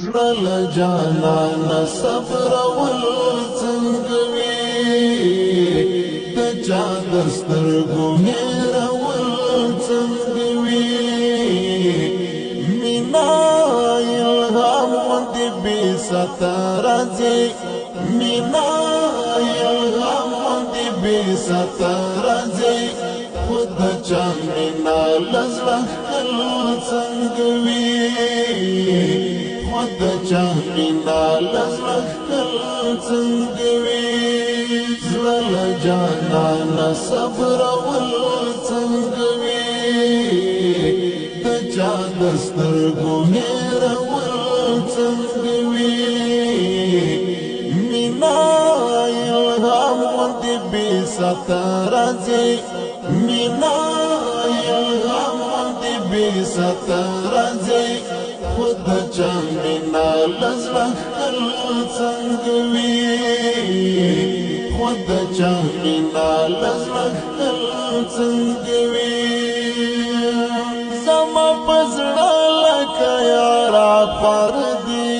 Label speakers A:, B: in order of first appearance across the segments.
A: زړه جانانه صبر ول څنګه وي د چا د سترګو هېره ول څنګه وي مینا الهام غوندې بې ساته راځي مینا الهام غوندې بې ساته راځي خو د چا مینا له زړه ښکل څنګه وي د چا مینا له زړه ښکل څنګه وي زړه له جانانه صبرول څنګه وي د چا د سترګو هېرول څنګه وي مینا الهام غوندې بې ساته راځي مینا الهام غوندې بې ساته راځي خود چا مینا له زړه ښکل څنګه وي خود چا مینا له زړه ښکل څنګه وي زما په زړه لکه یاره خور دي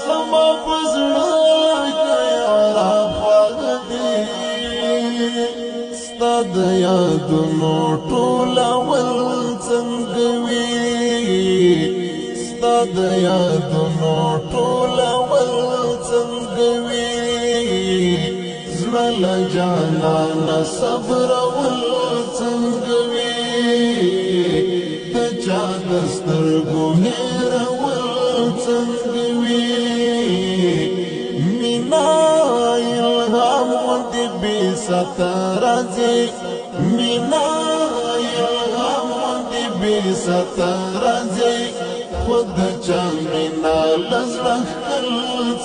A: زما په زړه لکه یاره خور دي ستا د یادونو ټولول څنګه وي ستا د یادونو ټولول څنګه وي زړه له جانانه صبرول څنګه وي د چا د سترګو هېرول څنګه وي مینا الهام غوندې بې ساته راځي مینا الهام غوندې بې ساته راځي خود چا مینا له زړه ښکل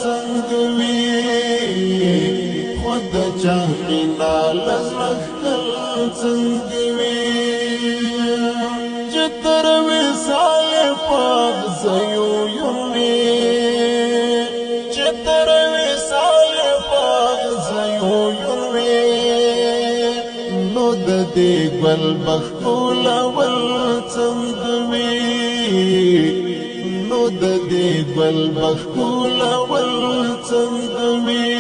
A: څنګه وي خود چا مینا له زړه ښکل څنګه وي چې تر وصال په اغزیو یمې چې تر وصال په اغزیو یمې نو د دې ګل بخولول څنګه وي نو د دې ګل بخولول څنګه وي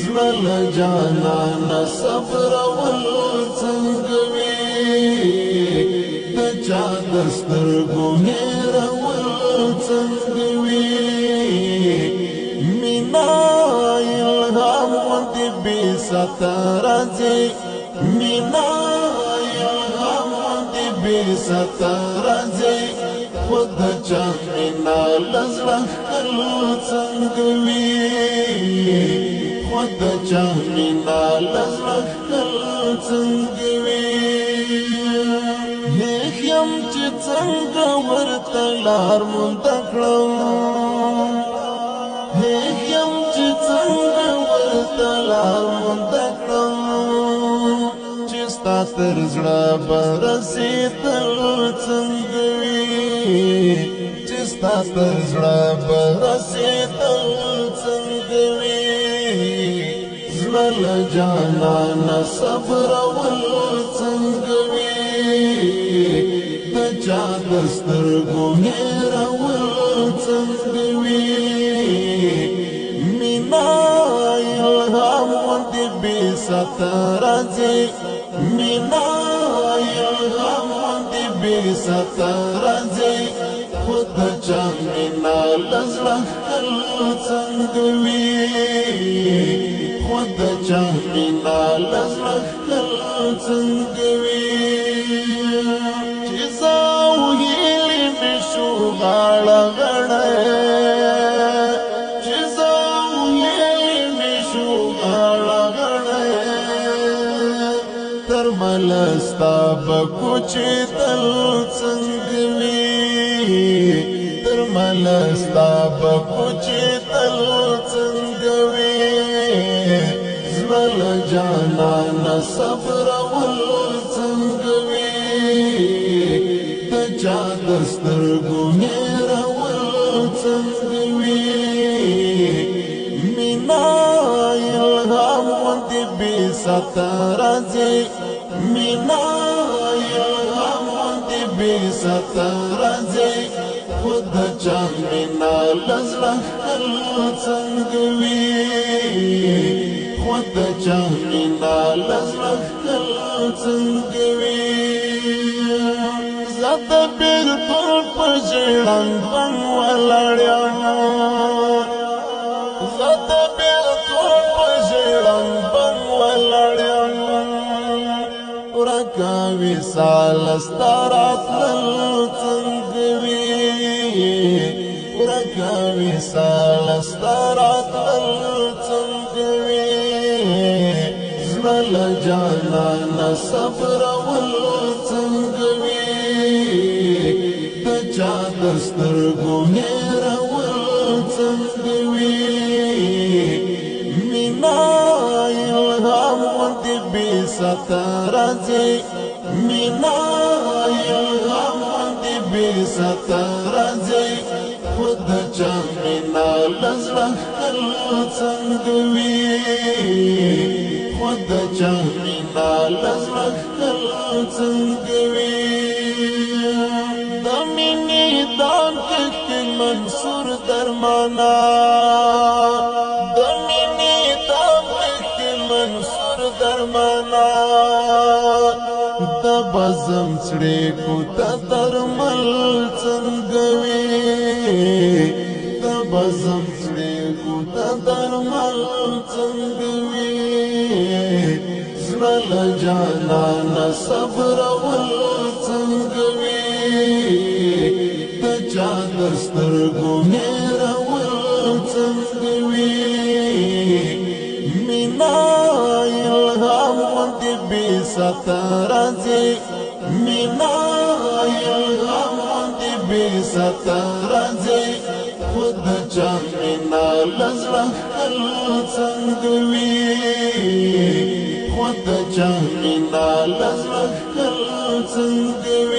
A: زړه له جانانه صبرول څنګه وي د چا د سترګو هېرول څنګه وي مینا الهام غوندې بې ساته راځي مینا الهام غوندې بې ساته راځي خود چا مینا له زړه ښکل څنګه وي خود چا مینا له زړه ښکل څنګه وي هېښ یم چې څنګه ورته لار مونده کړم هېښ یم چې څنګه ورته لار مونده کړم چې ستا تر زړه به رسېدل څنګه وي چې ستا تر زړه به رسېدل څنګه وي زړه له جانانه صبرول څنګه وي د چا د سترګو هېرول څنګه وي مینا الهام غوندې بې ساته راځي مینا الهام غوندې بې ساته راځي خود چا مینا له زړه ښکل څنګه وي خود چا مینا له زړه ښکل څنګه وي چې زه او هیلې مې شو غاړه غړی چې زه او هیلې مې شو غاړه غړی تر مله ستا به کوچېدل څنګه وي تر مله ستا به کوچېدل څنګه وي زړه له جانانه صبرول څنګه وي د چا د سترګو هېرول څنګه وي مینا الهام غوندې بې ساته راځي مینا الهام غوندې بې ساته راځي خود چا مینا لزړه خل څنګه وي خود چا مینا لزړه خل څنګه وي زت بیلتون په ژړنګ بنګ ولاړم زت بیلتون په ژړنګ بنګ ولاړم ورکا وصال ستارات څنګه وي ورکا وصال ستارات څنګه وي زمل جانا صبر ول څنګه وي د چا دسترګو هېر ول څنګه وي مینا الهام دې بي سترځي مینا الهام دې بي سترځي خود چا مینا لزړه خل څنګه وي خود چا مینا لزړه خل څنګه وي د مینې دام کې منصور درمانا د مینې دام کې منصور درمانا د بزم سړې کو ته درمل څنګه وي د بزم سړې کو ته درمل څنګه وي زړه جانا صبر ول څنګه وي د چا دسترګو هېر ول څنګه وي مینا الهام دې بي سترځي مینا الهام دې بي سترځي خود چا مینا لزړه خل څنګه وي خود چا مینا لزړه خل څنګه وي